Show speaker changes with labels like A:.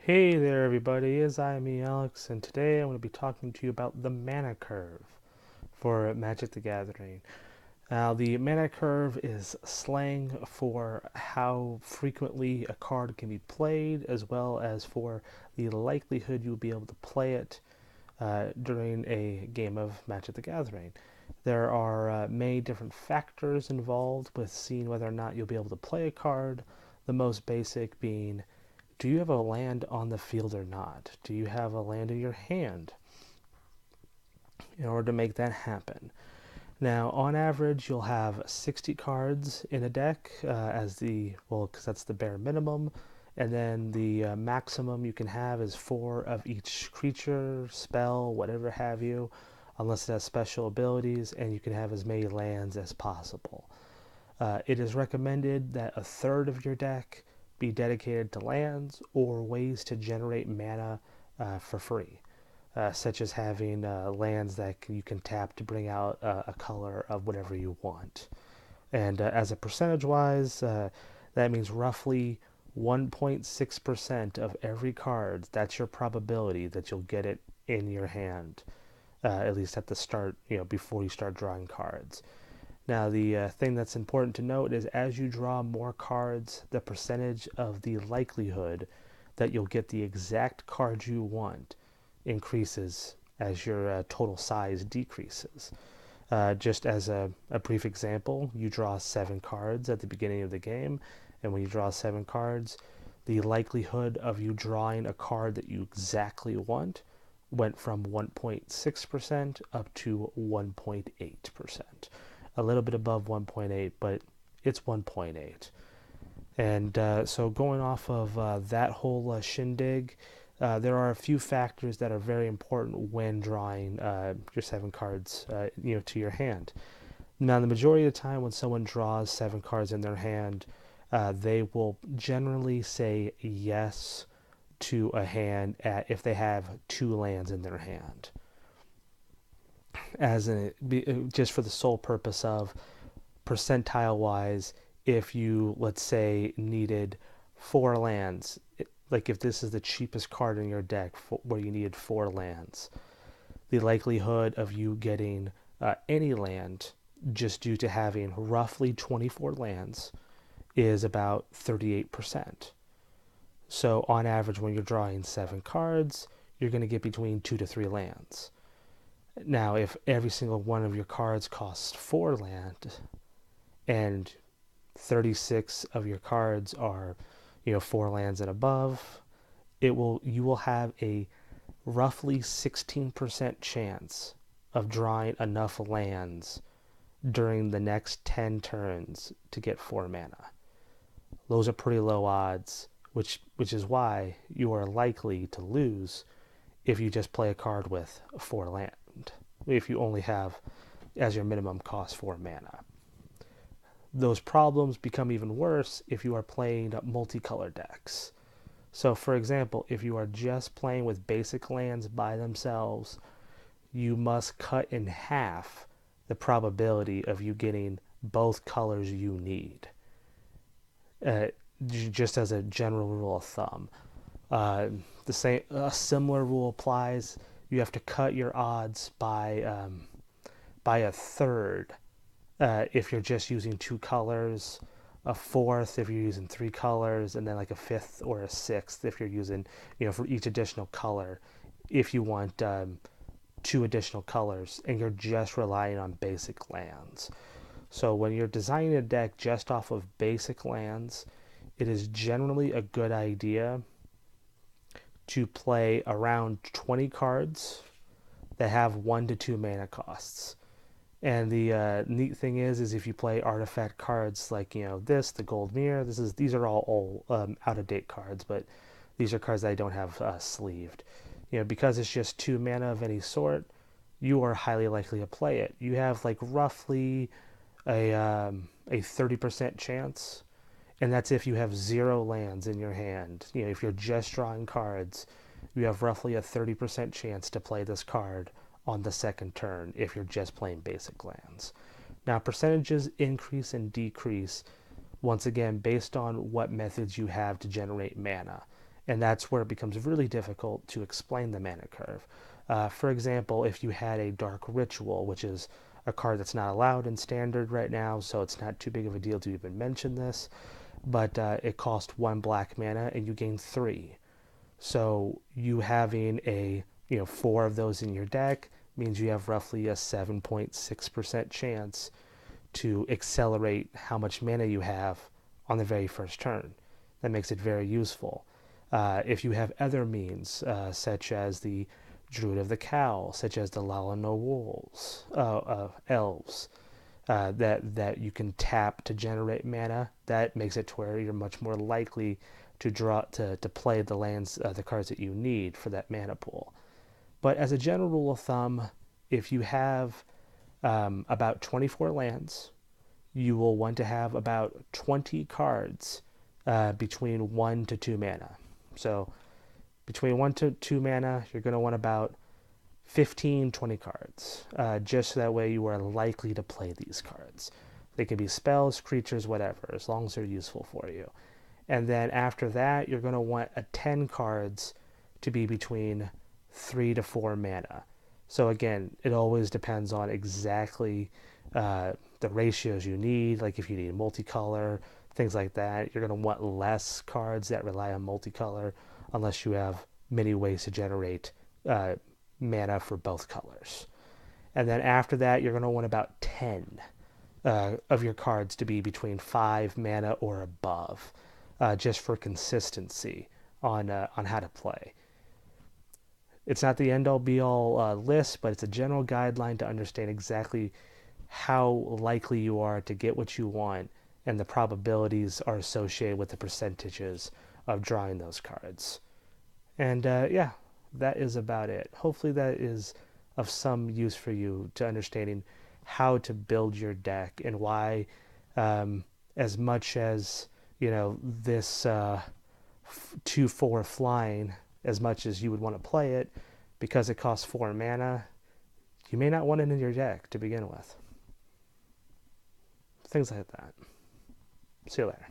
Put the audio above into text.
A: Hey there, everybody. It's me, Alex, and today I'm going to be talking to you about the mana curve for Magic the Gathering. Now, the mana curve is slang for how frequently a card can be played, as well as for the likelihood you'll be able to play it during a game of Magic the Gathering. There are many different factors involved with seeing whether or not you'll be able to play a card. The most basic being, do you have a land on the field or not? Do you have a land in your hand in order to make that happen? Now, on average, you'll have 60 cards in a deck because that's the bare minimum. And then the maximum you can have is 4 of each creature, spell, whatever have you, unless it has special abilities, and you can have as many lands as possible. It is recommended that a third of your deck be dedicated to lands or ways to generate mana for free, such as having lands that you can tap to bring out a color of whatever you want. And as a percentage wise, that means roughly 1.6% of every card. That's your probability that you'll get it in your hand, at least at the start, before you start drawing cards. Now, the thing that's important to note is as you draw more cards, the percentage of the likelihood that you'll get the exact card you want increases as your total size decreases. Just as a brief example, you draw 7 cards at the beginning of the game, and when you draw 7 cards, the likelihood of you drawing a card that you exactly want went from 1.6% up to 1.8%. A little bit above 1.8, but it's 1.8. And so going off of that whole shindig, there are a few factors that are very important when drawing your 7 cards, to your hand. Now, the majority of the time when someone draws 7 cards in their hand, they will generally say yes to a hand if they have 2 lands in their hand, just for the sole purpose of percentile wise. If you, let's say, needed 4 lands, like if this is the cheapest card in your deck where you needed 4 lands, the likelihood of you getting any land just due to having roughly 24 lands is about 38%. So on average, when you're drawing 7 cards, you're going to get between 2 to 3 lands. Now, if every single one of your cards costs 4 land and 36 of your cards are, 4 lands and above, you will have a roughly 16% chance of drawing enough lands during the next 10 turns to get 4 mana. Those are pretty low odds, which is why you are likely to lose if you just play a card with 4 land, if you only have as your minimum cost 4 mana. Those problems become even worse if you are playing multicolor decks. So, for example, if you are just playing with basic lands by themselves, you must cut in half the probability of you getting both colors you need. Just as a general rule of thumb. A similar rule applies. You have to cut your odds by a third if you're just using 2 colors, a fourth if you're using 3 colors, and then like a fifth or a sixth if you're using, for each additional color, if you want 2 additional colors and you're just relying on basic lands. So when you're designing a deck just off of basic lands, it is generally a good idea to play around 20 cards that have 1 to 2 mana costs. And the neat thing is if you play artifact cards like the gold mirror, these are all out of date cards, but these are cards that I don't have sleeved. Because it's just 2 mana of any sort, you are highly likely to play it. You have like roughly a 30% chance, and that's if you have 0 lands in your hand. If you're just drawing cards, you have roughly a 30% chance to play this card on the second turn if you're just playing basic lands. Now, percentages increase and decrease, once again, based on what methods you have to generate mana. And that's where it becomes really difficult to explain the mana curve. For example, if you had a Dark Ritual, which is a card that's not allowed in Standard right now, so it's not too big of a deal to even mention this, but it cost 1 black mana and you gain 3. So you having a 4 of those in your deck means you have roughly a 7.6% chance to accelerate how much mana you have on the very first turn. That makes it very useful. If you have other means, such as the Druid of the Cowl, such as the Lalano Wolves, Elves, that you can tap to generate mana, that makes it to where you're much more likely to draw to play the lands, the cards that you need for that mana pool. But as a general rule of thumb, if you have about 24 lands, you will want to have about 20 cards between 1 to 2 mana. So between 1 to 2 mana, you're going to want about 15, 20 cards, just so that way you are likely to play these cards. They can be spells, creatures, whatever, as long as they're useful for you. And then after that, you're going to want 10 cards to be between 3 to 4 mana. So again, it always depends on exactly the ratios you need. Like if you need multicolor, things like that, you're going to want less cards that rely on multicolor unless you have many ways to generate mana for both colors. And then after that, you're going to want about 10 of your cards to be between 5 mana or above, just for consistency on how to play. It's not the end-all be-all list, but it's a general guideline to understand exactly how likely you are to get what you want, and the probabilities are associated with the percentages of drawing those cards. And yeah, that is about it. Hopefully that is of some use for you to understanding how to build your deck and why, as much as this 2/4 flying, as much as you would want to play it, because it costs 4 mana, you may not want it in your deck to begin with. Things like that. See you later.